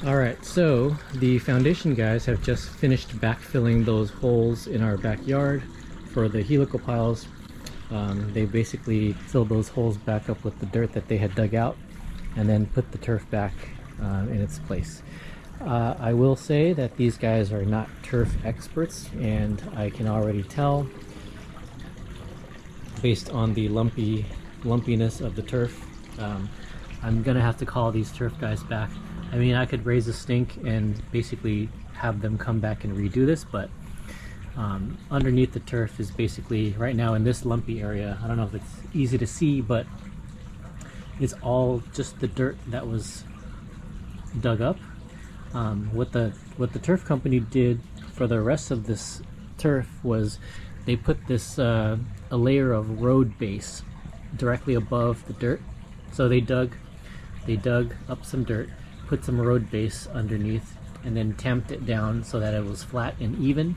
Alright, so the foundation guys have just finished backfilling those holes in our backyard for the helical piles. They basically filled those holes back up with the dirt that they had dug out and then put the turf back in its place. I will say that these guys are not turf experts, and I can already tell based on the lumpiness of the turf. I'm gonna have to call these turf guys back. I mean, I could raise a stink and basically have them come back and redo this, but underneath the turf is basically, right now in this lumpy area, I don't know if it's easy to see, but it's all just the dirt that was dug up. What the turf company did for the rest of this turf was they put this a layer of road base directly above the dirt. So they dug up some dirt, put some road base underneath, and then tamped it down so that it was flat and even,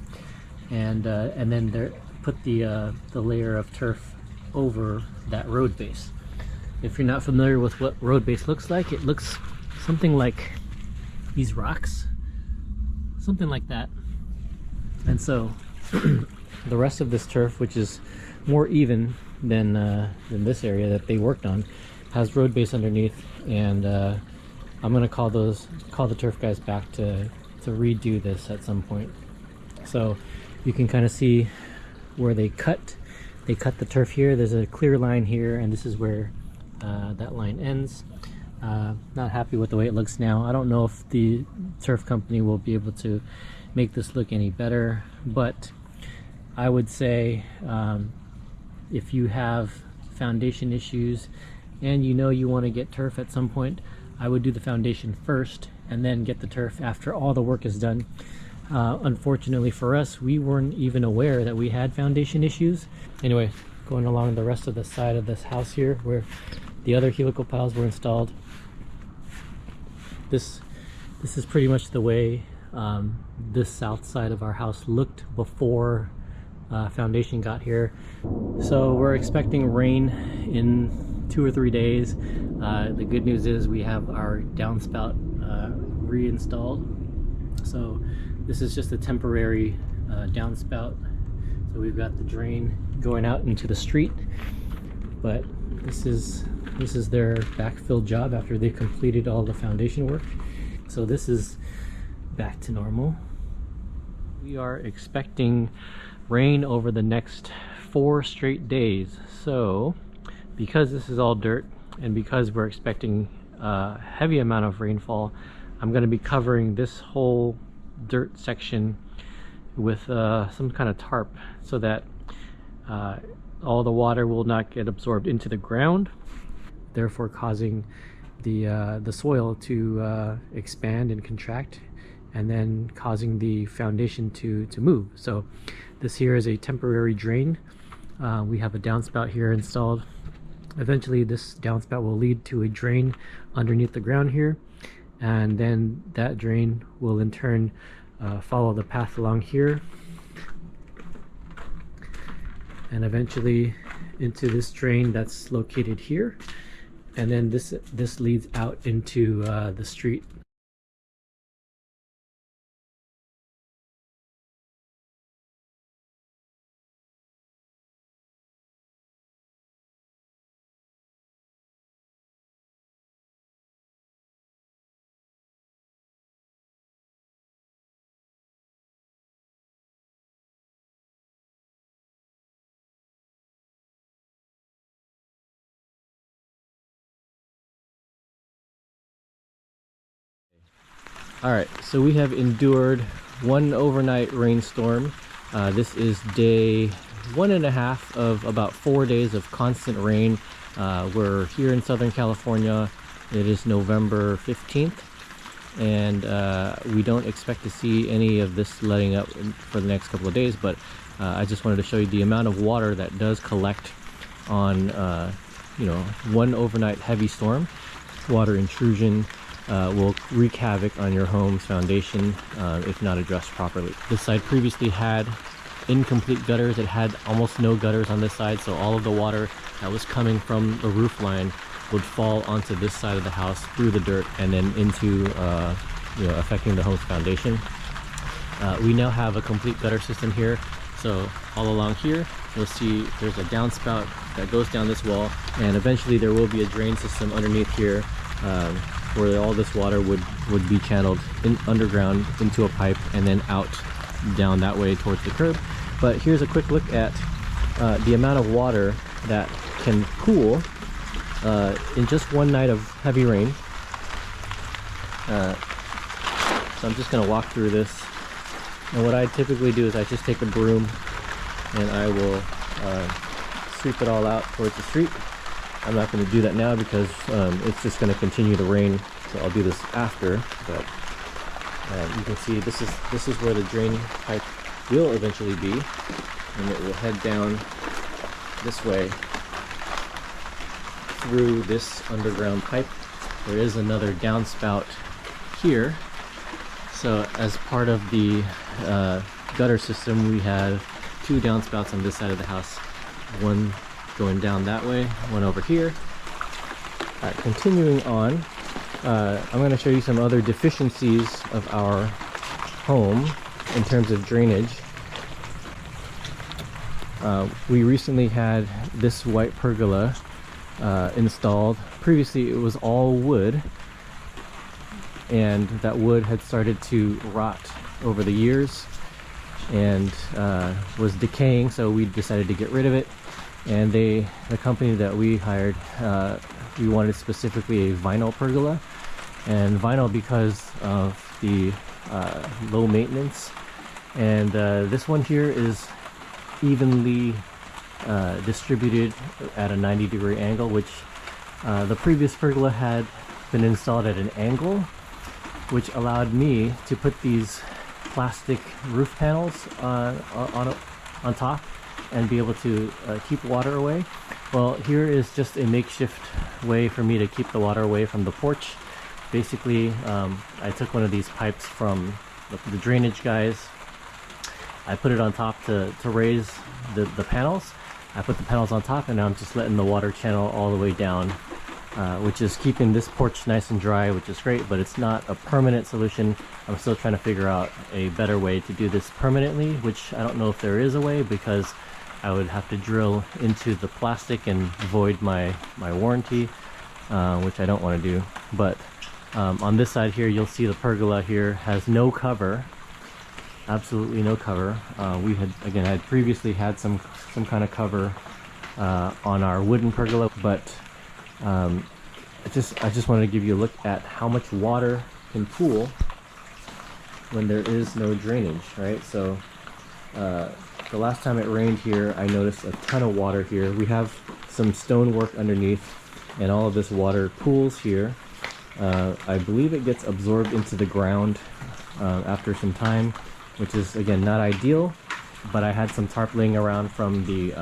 and then put the layer of turf over that road base. If you're not familiar with what road base looks like, it looks something like these rocks, something like that. And so the rest of this turf, which is more even than this area that they worked on, has road base underneath, and I'm gonna call the turf guys back to redo this at some point. So you can kind of see where they cut the turf here. There's a clear line here, and this is where that line ends. Not happy with the way it looks now. I don't know if the turf company will be able to make this look any better, but I would say if you have foundation issues and you know you want to get turf at some point, I would do the foundation first and then get the turf after all the work is done. Unfortunately for us, we weren't even aware that we had foundation issues. Anyway, going along the rest of the side of this house here where the other helical piles were installed, this is pretty much the way this south side of our house looked before foundation got here. So we're expecting rain in 2 or 3 days. The good news is we have our downspout reinstalled. So this is just a temporary downspout. So we've got the drain going out into the street, but this is their backfill job after they completed all the foundation work. So this is back to normal. We are expecting rain over the next 4 straight days. So because this is all dirt and because we're expecting a heavy amount of rainfall, I'm going to be covering this whole dirt section with some kind of tarp so that all the water will not get absorbed into the ground, therefore causing the soil to expand and contract, and then causing the foundation to move. So this here is a temporary drain. We have a downspout here installed. Eventually this downspout will lead to a drain underneath the ground here, and then that drain will in turn follow the path along here and eventually into this drain that's located here, and then this leads out into the street. All right, so we have endured one overnight rainstorm. This is day 1.5 of about 4 days of constant rain. We're here in Southern California. It is November 15th, and we don't expect to see any of this letting up for the next couple of days, but I just wanted to show you the amount of water that does collect on one overnight heavy storm. Water intrusion will wreak havoc on your home's foundation if not addressed properly. This side previously had incomplete gutters. It had almost no gutters on this side, so all of the water that was coming from the roof line would fall onto this side of the house through the dirt and then into affecting the home's foundation. We now have a complete gutter system here. So all along here, you'll see there's a downspout that goes down this wall, and eventually there will be a drain system underneath here where all this water would be channeled underground into a pipe and then out down that way towards the curb. But here's a quick look at the amount of water that can pool in just one night of heavy rain. So I'm just going to walk through this, and what I typically do is I just take a broom and I will sweep it all out towards the street. I'm not going to do that now because it's just going to continue to rain, so I'll do this after. But you can see this is where the drain pipe will eventually be, and it will head down this way through this underground pipe. There is another downspout here. So as part of the gutter system, we have two downspouts on this side of the house, one going down that way, one over here. Continuing on, I'm going to show you some other deficiencies of our home in terms of drainage. We recently had this white pergola installed. Previously it was all wood, and that wood had started to rot over the years and was decaying, so we decided to get rid of it. And the company that we hired, we wanted specifically a vinyl pergola, and vinyl because of the low maintenance. And this one here is evenly distributed at a 90-degree angle, which the previous pergola had been installed at an angle, which allowed me to put these plastic roof panels on top and be able to keep water away. Well, here is just a makeshift way for me to keep the water away from the porch. Basically, I took one of these pipes from the drainage guys. I put it on top to raise the panels. I put the panels on top, and now I'm just letting the water channel all the way down, which is keeping this porch nice and dry, which is great, but it's not a permanent solution. I'm still trying to figure out a better way to do this permanently, which I don't know if there is a way, because I would have to drill into the plastic and void my warranty, which I don't want to do. But on this side here, you'll see the pergola here has no cover, absolutely no cover. We had previously had some kind of cover on our wooden pergola, but I just wanted to give you a look at how much water can pool when there is no drainage, right? So the last time it rained here, I noticed a ton of water here. We have some stonework underneath, and all of this water pools here. I believe it gets absorbed into the ground after some time, which is, again, not ideal, but I had some tarp laying around from the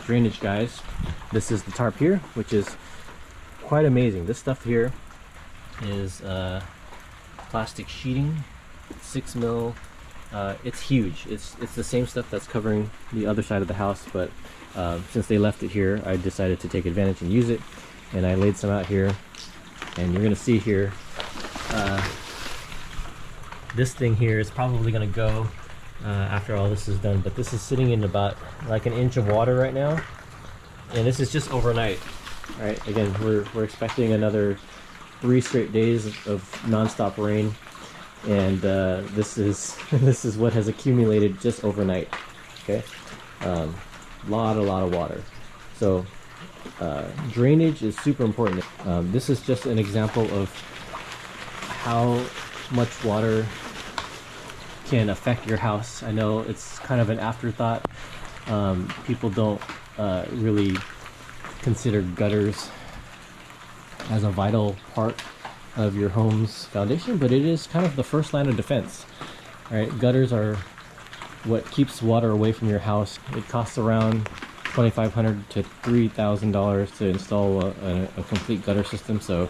drainage guys. This is the tarp here, which is quite amazing. This stuff here is plastic sheeting, 6 mil. It's huge. It's the same stuff that's covering the other side of the house, but since they left it here, I decided to take advantage and use it, and I laid some out here. And you're gonna see here, this thing here is probably gonna go after all this is done, but this is sitting in about like an inch of water right now, and this is just overnight. All right, again, we're expecting another 3 straight days of non-stop rain, and this is this is what has accumulated just overnight. Okay, lot of water. So drainage is super important. This is just an example of how much water can affect your house. I know it's kind of an afterthought. People don't really consider gutters as a vital part of your home's foundation, but it is kind of the first line of defense. Right? Gutters are what keeps water away from your house. It costs around $2,500 to $3,000 to install a complete gutter system, so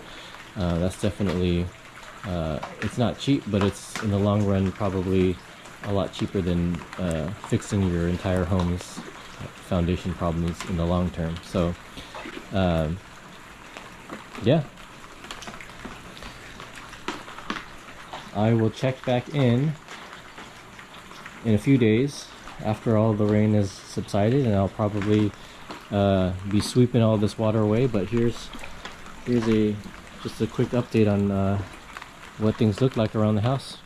that's definitely it's not cheap, but it's in the long run probably a lot cheaper than fixing your entire home's foundation problems in the long term. So yeah, I will check back in a few days after all the rain has subsided, and I'll probably be sweeping all this water away. But here's just a quick update on what things look like around the house.